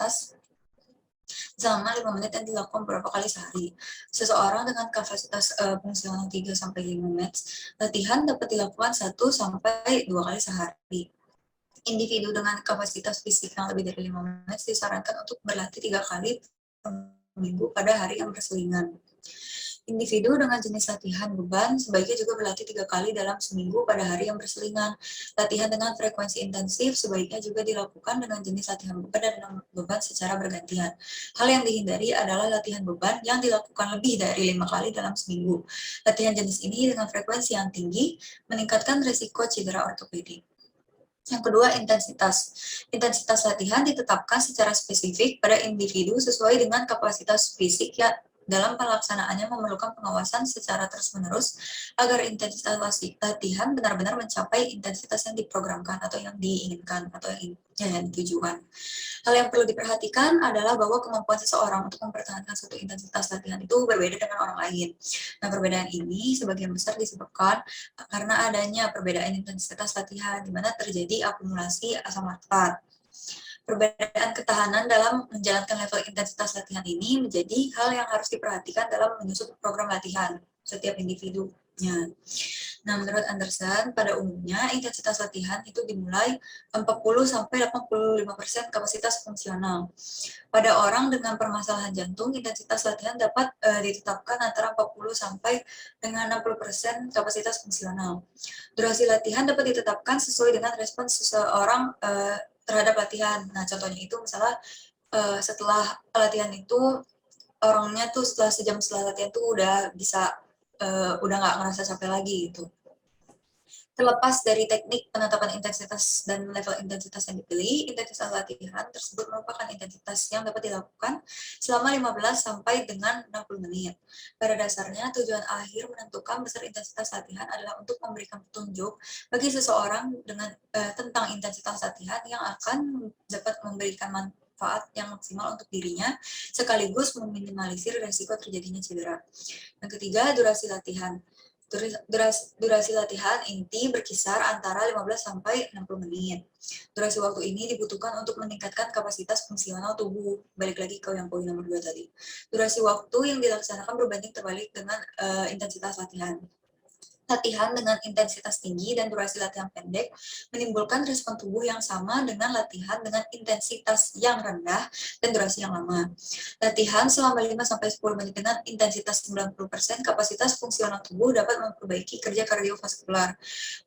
aktivitas selama 5 menit yang dilakukan beberapa kali sehari. Seseorang dengan kapasitas fungsional 3-5 menit, latihan dapat dilakukan 1-2 kali sehari. Individu dengan kapasitas fisik yang lebih dari 5 menit disarankan untuk berlatih 3 kali per minggu pada hari yang berselingan. Individu dengan jenis latihan beban sebaiknya juga berlatih 3 kali dalam seminggu pada hari yang berselingan. Latihan dengan frekuensi intensif sebaiknya juga dilakukan dengan jenis latihan beban dan beban secara bergantian. Hal yang dihindari adalah latihan beban yang dilakukan lebih dari 5 kali dalam seminggu. Latihan jenis ini dengan frekuensi yang tinggi meningkatkan risiko cedera ortopedik. Yang kedua, intensitas. Intensitas latihan ditetapkan secara spesifik pada individu sesuai dengan kapasitas fisik yang dalam pelaksanaannya memerlukan pengawasan secara terus-menerus agar intensitas latihan benar-benar mencapai intensitas yang diprogramkan atau yang diinginkan atau yang ditujukan. Hal yang perlu diperhatikan adalah bahwa kemampuan seseorang untuk mempertahankan suatu intensitas latihan itu berbeda dengan orang lain. Nah, perbedaan ini sebagian besar disebabkan karena adanya perbedaan intensitas latihan, di mana terjadi akumulasi asam laktat. Perbedaan ketahanan dalam menjalankan level intensitas latihan ini menjadi hal yang harus diperhatikan dalam menyusun program latihan setiap individunya. Nah, menurut Anderson, pada umumnya intensitas latihan itu dimulai 40-85% kapasitas fungsional. Pada orang dengan permasalahan jantung, intensitas latihan dapat ditetapkan antara 40 sampai dengan 60% kapasitas fungsional. Durasi latihan dapat ditetapkan sesuai dengan respons seseorang terhadap latihan. Nah, contohnya itu misalnya setelah latihan itu orangnya tuh setelah sejam setelah latihan tuh udah bisa udah nggak ngerasa capek lagi gitu. Terlepas dari teknik penetapan intensitas dan level intensitas yang dipilih, intensitas latihan tersebut merupakan intensitas yang dapat dilakukan selama 15 sampai dengan 60 menit. Pada dasarnya, tujuan akhir menentukan besar intensitas latihan adalah untuk memberikan petunjuk bagi seseorang dengan tentang intensitas latihan yang akan dapat memberikan manfaat yang maksimal untuk dirinya, sekaligus meminimalisir risiko terjadinya cedera. Yang ketiga, durasi latihan. Durasi latihan inti berkisar antara 15 sampai 60 menit. Durasi waktu ini dibutuhkan untuk meningkatkan kapasitas fungsional tubuh. Balik lagi ke yang poin nomor 2 tadi. Durasi waktu yang dilaksanakan berbanding terbalik dengan intensitas latihan. Latihan dengan intensitas tinggi dan durasi latihan pendek menimbulkan respon tubuh yang sama dengan latihan dengan intensitas yang rendah dan durasi yang lama. Latihan selama 5-10 menit dengan intensitas 90% kapasitas fungsional tubuh dapat memperbaiki kerja kardiovaskular.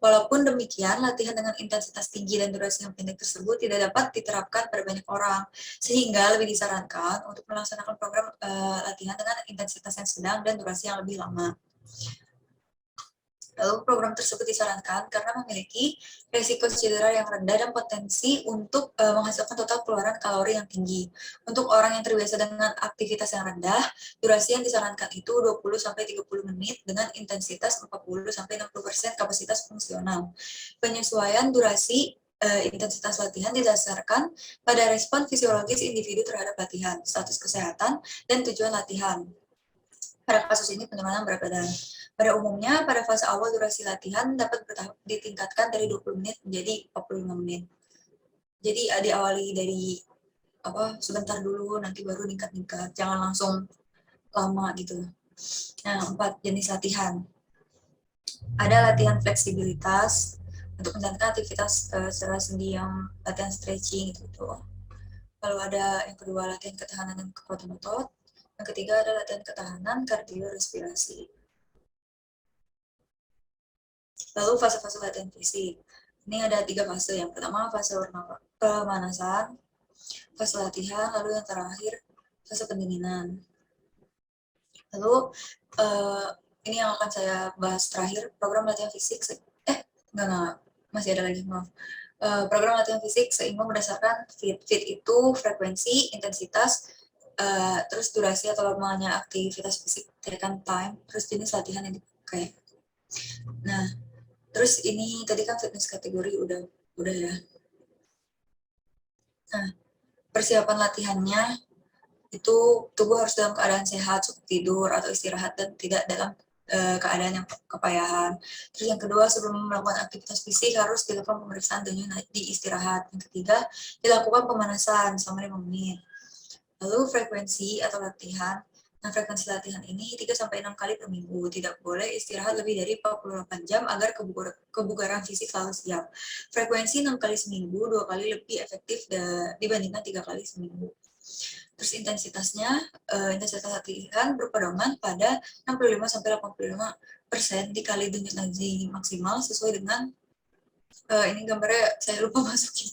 Walaupun demikian, latihan dengan intensitas tinggi dan durasi yang pendek tersebut tidak dapat diterapkan pada banyak orang, sehingga lebih disarankan untuk melaksanakan program latihan dengan intensitas yang sedang dan durasi yang lebih lama. Lalu program tersebut disarankan karena memiliki risiko cedera yang rendah dan potensi untuk menghasilkan total keluaran kalori yang tinggi. Untuk orang yang terbiasa dengan aktivitas yang rendah, durasi yang disarankan itu 20-30 menit dengan intensitas 40-60% kapasitas fungsional. Penyesuaian durasi intensitas latihan didasarkan pada respon fisiologis individu terhadap latihan, status kesehatan, dan tujuan latihan. Pada kasus ini penyemangat berat badan. Pada umumnya, pada fase awal durasi latihan dapat bertahap ditingkatkan dari 20 menit menjadi 45 menit. Jadi diawali dari sebentar dulu, nanti baru meningkat-meningkat. Jangan langsung lama gitu. Nah, 4 jenis latihan. Ada latihan fleksibilitas untuk menjalankan aktivitas secara sendi yang latihan stretching gitu. Lalu ada yang kedua latihan ketahanan dan kekuatan otot. Yang ketiga ada latihan ketahanan kardiorespirasi. Lalu fase-fase latihan fisik. Ini ada 3 fase. Yang pertama fase pemanasan, fase latihan, lalu yang terakhir fase pendinginan. Lalu ini yang akan saya bahas terakhir, program latihan fisik. Masih ada lagi, maaf. Program latihan fisik seimbang berdasarkan fit itu frekuensi, intensitas, terus durasi atau lamanya aktivitas fisik, taken time, terus jenis latihan yang dipakai. Nah, terus ini tadi kan fitness kategori udah ya. Nah, persiapan latihannya itu tubuh harus dalam keadaan sehat, cukup tidur atau istirahat dan tidak dalam keadaan yang kepayahan. Terus yang kedua, sebelum melakukan aktivitas fisik harus dilakukan pemeriksaan dan di istirahat. Yang ketiga, dilakukan pemanasan selama 5 menit. Lalu frekuensi atau latihan. Nah, frekuensi latihan ini 3-6 kali per minggu. Tidak boleh istirahat lebih dari 48 jam agar kebugaran fisik selalu siap. Frekuensi 6 kali seminggu, 2 kali lebih efektif dibandingkan 3 kali seminggu. Terus intensitas latihan berpedoman pada 65-85% dikali denyut nadi maksimal sesuai dengan ini gambarnya saya lupa masukin.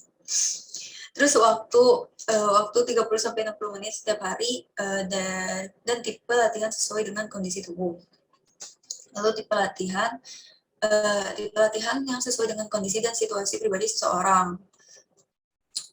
Terus waktu 30-60 menit setiap hari dan tipe latihan sesuai dengan kondisi tubuh. Lalu tipe latihan yang sesuai dengan kondisi dan situasi pribadi seseorang.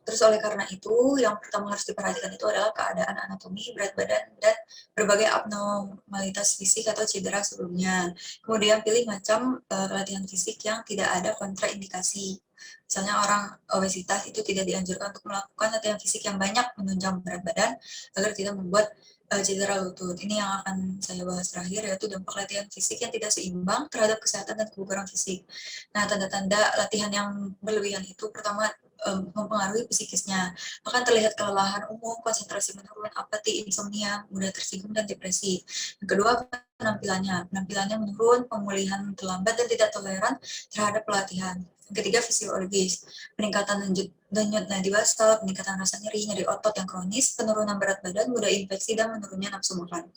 Terus oleh karena itu, yang pertama harus diperhatikan itu adalah keadaan anatomi, berat badan, dan berbagai abnormalitas fisik atau cedera sebelumnya. Kemudian pilih macam latihan fisik yang tidak ada kontraindikasi. Misalnya orang obesitas itu tidak dianjurkan untuk melakukan latihan fisik yang banyak menunjang berat badan agar tidak membuat cedera lutut. Ini yang akan saya bahas terakhir, yaitu dampak latihan fisik yang tidak seimbang terhadap kesehatan dan kebugaran fisik. Nah, tanda-tanda latihan yang berlebihan itu pertama mempengaruhi psikisnya. Akan terlihat kelelahan umum, konsentrasi menurun, apati, insomnia, mudah tersinggung, dan depresi. Yang kedua, penampilannya. Penampilannya menurun, pemulihan terlambat, dan tidak toleran terhadap pelatihan. Yang ketiga, fisiologis. Peningkatan denyut nadi basal, peningkatan rasa nyeri, nyeri otot yang kronis, penurunan berat badan, mudah infeksi, dan menurunnya nafsu makan.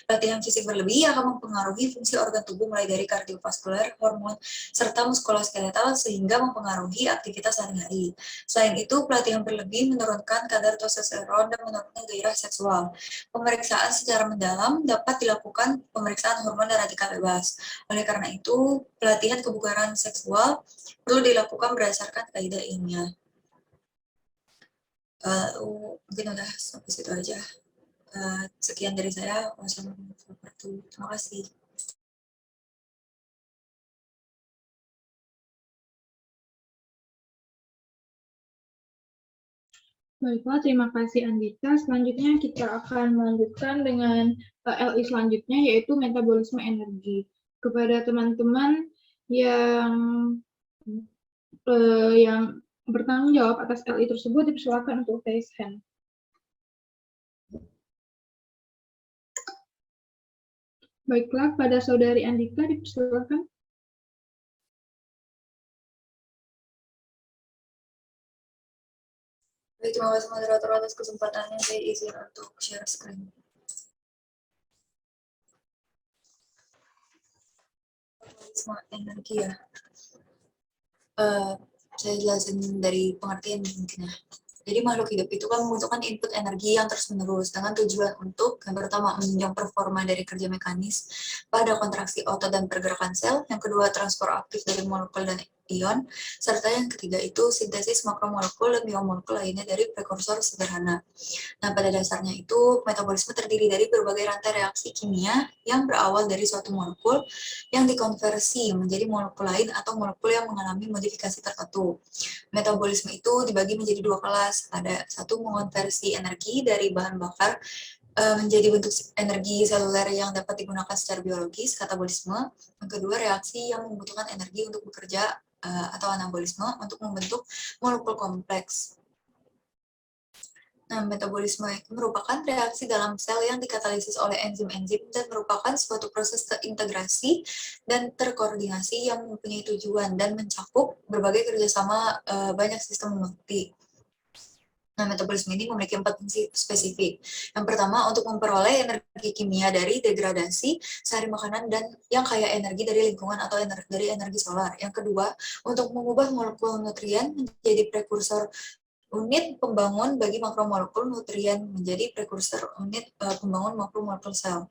Latihan fisik berlebih akan mempengaruhi fungsi organ tubuh mulai dari kardiovaskuler, hormon, serta muskuloskeletal sehingga mempengaruhi aktivitas sehari-hari. Selain itu, pelatihan berlebih menurunkan kadar testosteron dan menurunkan gairah seksual. Pemeriksaan secara mendalam dapat dilakukan pemeriksaan hormon dan radikal bebas. Oleh karena itu, pelatihan kebugaran seksual perlu dilakukan berdasarkan kaidah ilmiah. Mungkin udah sampai situ aja. Sekian dari saya. Wassalamualaikum warahmatullahi wabarakatuh. Terima kasih. Baiklah, terima kasih Andika. Selanjutnya kita akan melanjutkan dengan LI selanjutnya, yaitu metabolisme energi. Kepada teman-teman yang bertanggung jawab atas LI tersebut, dipersilakan untuk raise hand. Baiklah, pada Saudari Andika dipersilakan. Baik, terima kasih moderator atas kesempatannya. Saya izin untuk share screen. Metabolisme energi ya. Saya jelasin dari pengertian mungkin ya. Jadi makhluk hidup itu kan membutuhkan input energi yang terus-menerus dengan tujuan untuk yang pertama menunjang performa dari kerja mekanis pada kontraksi otot dan pergerakan sel, yang kedua transport aktif dari molekul dan ion, serta yang ketiga itu sintesis makromolekul dan biomolekul lainnya dari prekursor sederhana. Nah, pada dasarnya itu metabolisme terdiri dari berbagai rantai reaksi kimia yang berawal dari suatu molekul yang dikonversi menjadi molekul lain atau molekul yang mengalami modifikasi tertentu. Metabolisme itu dibagi menjadi dua kelas. Ada satu mengonversi energi dari bahan bakar menjadi bentuk energi seluler yang dapat digunakan secara biologis, katabolisme. Yang kedua, reaksi yang membutuhkan energi untuk bekerja atau anabolisme untuk membentuk molekul kompleks. Nah, metabolisme itu merupakan reaksi dalam sel yang dikatalisis oleh enzim-enzim dan merupakan suatu proses terintegrasi dan terkoordinasi yang mempunyai tujuan dan mencakup berbagai kerjasama banyak sistem multi. Nah, metabolisme ini memiliki 4 fungsi spesifik. Yang pertama, untuk memperoleh energi kimia dari degradasi sehari makanan dan yang kaya energi dari lingkungan atau dari energi solar. Yang kedua, untuk mengubah molekul nutrien menjadi prekursor unit pembangun bagi makromolekul nutrien menjadi prekursor unit pembangun makromolekul sel.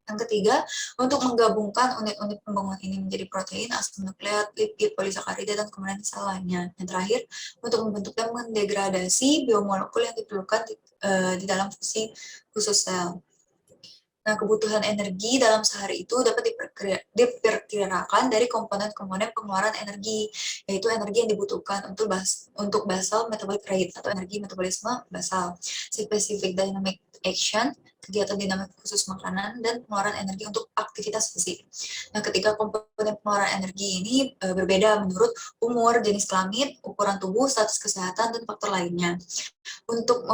Yang ketiga, untuk menggabungkan unit-unit pembangunan ini menjadi protein, asam nukleat, lipid, polisakarida, dan kemudian sel lainnya. Yang terakhir, untuk membentuk dan mendegradasi biomolekul yang diperlukan di dalam fungsi khusus sel. Nah, kebutuhan energi dalam sehari itu dapat diperkirakan dari komponen-komponen pengeluaran energi, yaitu energi yang dibutuhkan untuk basal metabolic rate atau energi metabolisme basal, specific dynamic action, kegiatan dinamik khusus makanan, dan pengeluaran energi untuk aktivitas fisik. Nah, ketika komponen pengeluaran energi ini berbeda menurut umur, jenis kelamin, ukuran tubuh, status kesehatan, dan faktor lainnya. Untuk